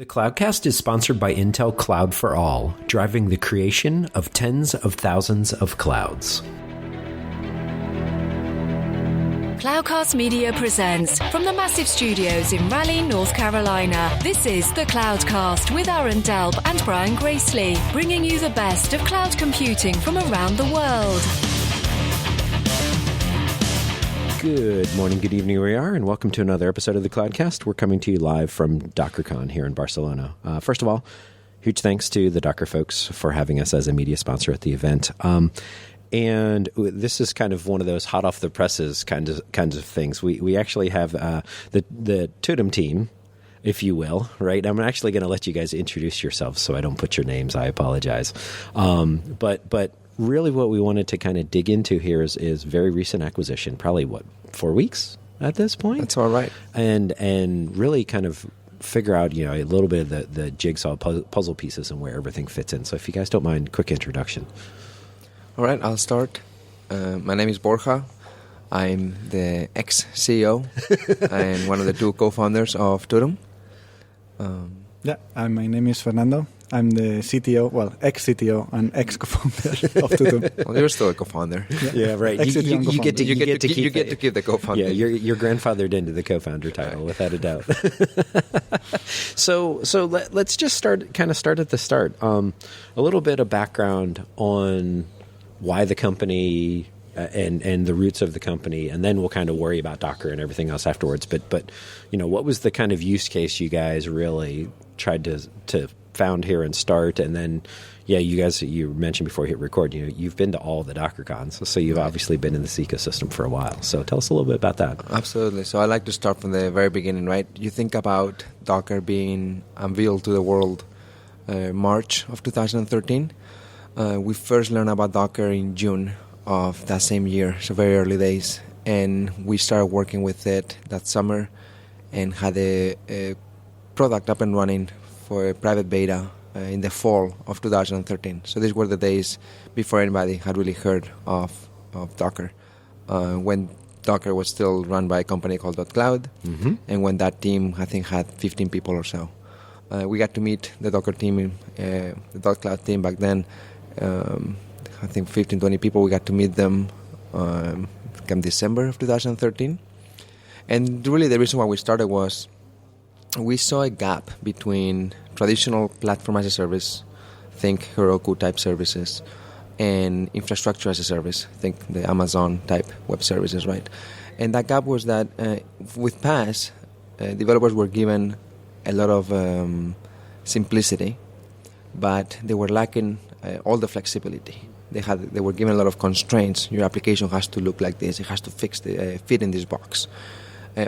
The Cloudcast is sponsored by Intel Cloud for All, driving the creation of tens of thousands of clouds. Cloudcast Media presents from the massive studios in Raleigh, North Carolina. This is the Cloudcast with Aaron Delp and Brian Gracely, bringing you the best of cloud computing from around the world. Good morning, good evening, where you are, and welcome to another episode of the Cloudcast. We're coming to you live from DockerCon here in Barcelona. First of all, huge thanks to the Docker folks for having us as a media sponsor at the event. And this is kind of one of those hot off the presses kinds of things. We actually have the Totem team, if you will, right? I'm actually going to let you guys introduce yourselves so I don't put your names. I apologize. But really what we wanted to kind of dig into here is very recent acquisition, probably 4 weeks at this point? That's all right. And really kind of figure out, a little bit of the jigsaw puzzle pieces and where everything fits in. So if you guys don't mind, quick introduction. All right, I'll start. My name is Borja. I'm the ex-CEO and one of the two co-founders of Totem. My name is Fernando. I'm the CTO, ex-CTO and ex-co-founder of Totem. Well, you're still a co-founder. Yeah, right. You get to keep the co-founder. Yeah, you're grandfathered into the co-founder title, without a doubt. So let's just start at the start. A little bit of background on why the company and the roots of the company, and then we'll kind of worry about Docker and everything else afterwards. But what was the kind of use case you guys really tried to found here and start? And then, you mentioned before we hit record, you've been to all the DockerCons, so you've obviously been in this ecosystem for a while. So tell us a little bit about that. Absolutely. So I like to start from the very beginning, right? You think about Docker being unveiled to the world March of 2013. We first learned about Docker in June of that same year, so very early days. And we started working with it that summer and had a product up and running for a private beta in the fall of 2013. So these were the days before anybody had really heard of Docker, when Docker was still run by a company called .cloud, and when that team, I think, had 15 people or so. We got to meet the Docker team, the .cloud team back then. I think 15, 20 people. We got to meet them come December of 2013. And really the reason why we started was we saw a gap between traditional platform as a service, think Heroku type services, and infrastructure as a service, think the Amazon type web services, right? And that gap was that with PaaS, developers were given a lot of simplicity, but they were lacking all the flexibility. They were given a lot of constraints. Your application has to look like this. It has to fit in this box.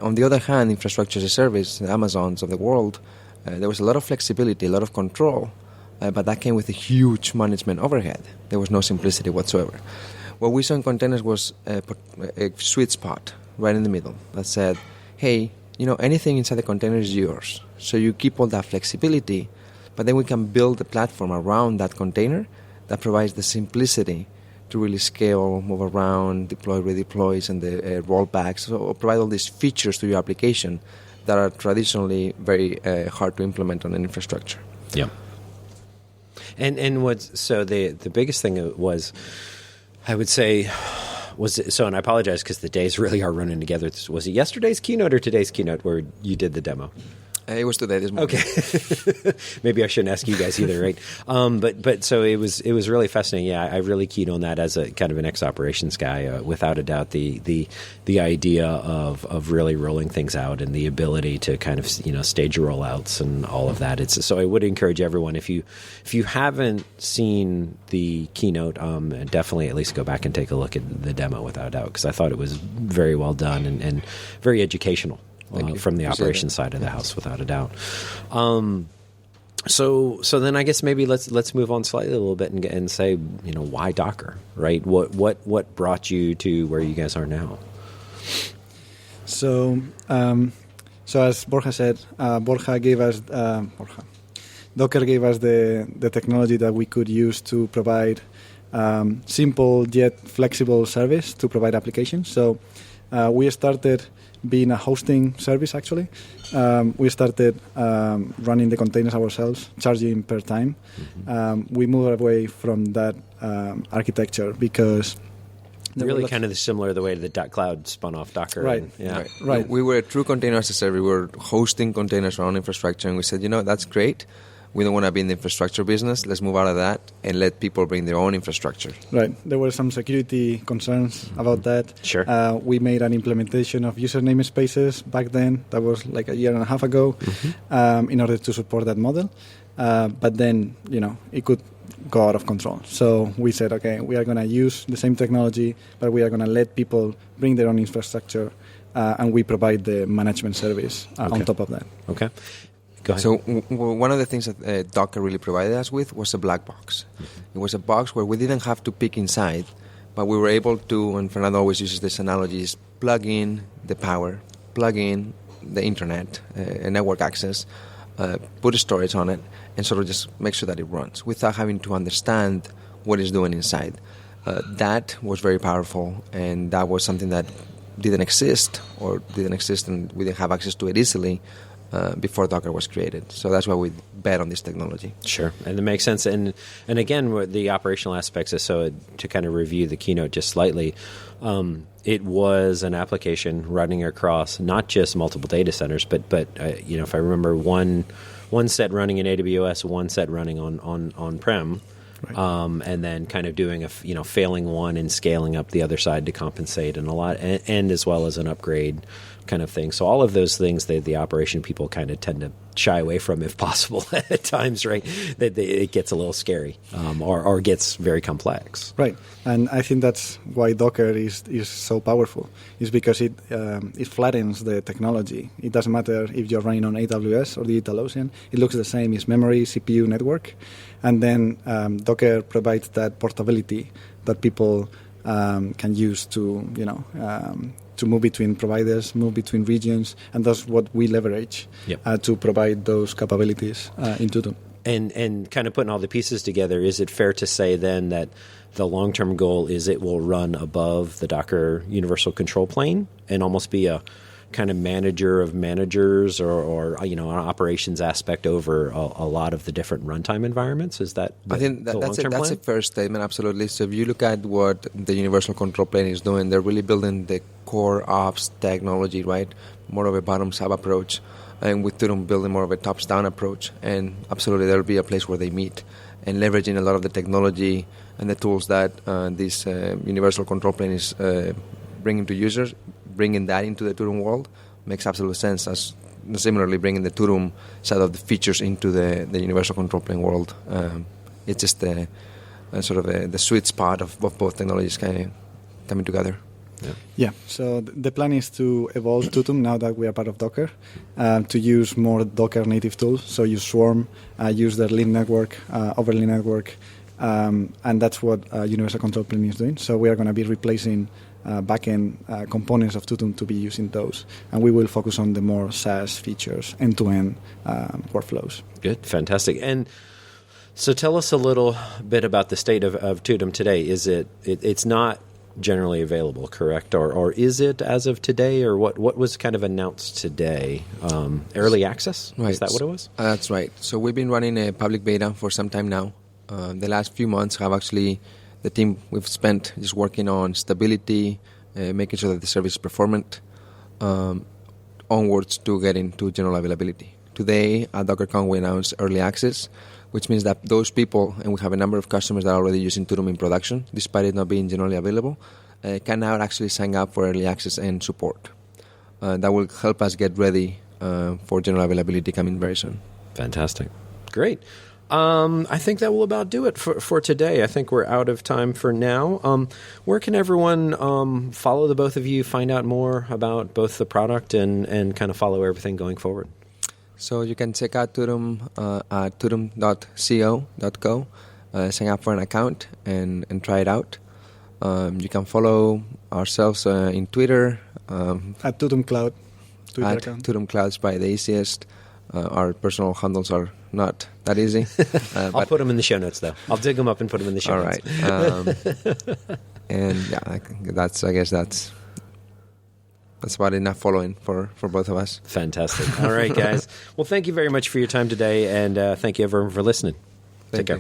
On the other hand, infrastructure as a service, the Amazons of the world, there was a lot of flexibility, a lot of control, but that came with a huge management overhead. There was no simplicity whatsoever. What we saw in containers was a sweet spot right in the middle that said, hey, anything inside the container is yours. So you keep all that flexibility, but then we can build a platform around that container that provides the simplicity to really scale, move around, deploy, redeploys, and the rollbacks. So provide all these features to your application that are traditionally very hard to implement on an infrastructure. Yeah. And the biggest thing was, I would say, and I apologize because the days really are running together. Was it yesterday's keynote or today's keynote where you did the demo? It was today, this morning. Okay. Maybe I shouldn't ask you guys either, right? But so it was really fascinating. Yeah, I really keyed on that as a kind of an ex-operations guy. Without a doubt, the idea of really rolling things out and the ability to kind of stage rollouts and all of that. So I would encourage everyone, if you haven't seen the keynote, definitely at least go back and take a look at the demo, without a doubt, because I thought it was very well done and very educational. From the operations side of the house, without a doubt. So then I guess maybe let's move on slightly a little bit and say, why Docker, right? What brought you to where you guys are now? So as Borja said, Docker gave us the technology that we could use to provide simple yet flexible service to provide applications. So we started being a hosting service, actually. We started running the containers ourselves, charging per time. We moved away from that architecture because... Really kind of similar the way that .cloud spun off Docker. Right. Right. We were a true container as a service. We were hosting containers on infrastructure, and we said, that's great. We don't want to be in the infrastructure business. Let's move out of that and let people bring their own infrastructure. Right. There were some security concerns about that. Sure. We made an implementation of user namespaces back then. That was like a year and a half ago in order to support that model. But then, it could go out of control. So we said, okay, we are going to use the same technology, but we are going to let people bring their own infrastructure, and we provide the management service on top of that. Okay. Go ahead. So one of the things that Docker really provided us with was a black box. It was a box where we didn't have to pick inside, but we were able to, and Fernando always uses this analogy, is plug in the power, plug in the internet, network access, put a storage on it, and sort of just make sure that it runs without having to understand what it's doing inside. That was very powerful, and that was something that didn't exist, and we didn't have access to it easily before Docker was created. So that's why we bet on this technology. Sure, and it makes sense. And again, the operational aspects is so to kind of review the keynote just slightly. It was an application running across not just multiple data centers, but if I remember, one set running in AWS, one set running on-prem, right. And then kind of doing failing one and scaling up the other side to compensate, and a lot, and as well as an upgrade kind of thing. So all of those things, the operation people kind of tend to shy away from if possible at times, right? That it gets a little scary or gets very complex. Right, and I think that's why Docker is so powerful. Is because it flattens the technology. It doesn't matter if you're running on AWS or DigitalOcean. It looks the same. It's memory, CPU, network, and then Docker provides that portability that people can use to to move between providers, move between regions, and that's what we leverage to provide those capabilities into them. And kind of putting all the pieces together, is it fair to say then that the long-term goal is it will run above the Docker Universal Control Plane and almost be a kind of manager of managers or an operations aspect over a lot of the different runtime environments? Is that I think that's a fair statement, absolutely. So if you look at what the Universal Control Plane is doing, they're really building the core ops technology, right? More of a bottoms-up approach, and with Turum building more of a tops-down approach. And absolutely, there will be a place where they meet and leveraging a lot of the technology and the tools that this Universal Control Plane is bringing to users. Bringing that into the Turum world makes absolute sense, as similarly bringing the Turum side of the features into the Universal Control Plane world. It's just the sweet spot of both technologies kind of coming together. Yeah, so the plan is to evolve Tutum now that we are part of Docker, to use more Docker native tools, so use Swarm, use their link network, overlay network, and that's what Universal Control Plane is doing. So we are going to be replacing backend components of Tutum to be using those, and we will focus on the more SaaS features, end-to-end workflows. Good, fantastic. And so tell us a little bit about the state of Tutum today. Is it's not generally available, correct? Or is it as of today, or what was kind of announced today? Early access? Right. Is that what it was? That's right. So we've been running a public beta for some time now. The last few months have actually, the team we've spent just working on stability, making sure that the service is performant, onwards to getting to general availability. Today at DockerCon we announced early access, which means that those people, and we have a number of customers that are already using Tutum in production, despite it not being generally available, can now actually sign up for early access and support. That will help us get ready for general availability coming very soon. Fantastic. Great. I think that will about do it for today. I think we're out of time for now. Where can everyone follow the both of you, find out more about both the product and kind of follow everything going forward? So you can check out Tutum at tutum.co.go, sign up for an account and try it out. You can follow ourselves in Twitter. At Tutum Cloud. Twitter at account. Tutum Cloud is probably the easiest. Our personal handles are not that easy. I'll put them in the show notes, though. I'll dig them up and put them in the show notes. All right. And yeah, I guess that's that's about enough following for both of us. Fantastic. All right, guys. Well, thank you very much for your time today, and thank you everyone for listening. Take care.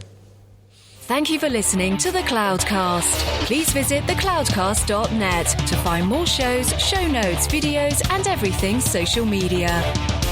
Thank you for listening to The Cloudcast. Please visit thecloudcast.net to find more shows, show notes, videos, and everything social media.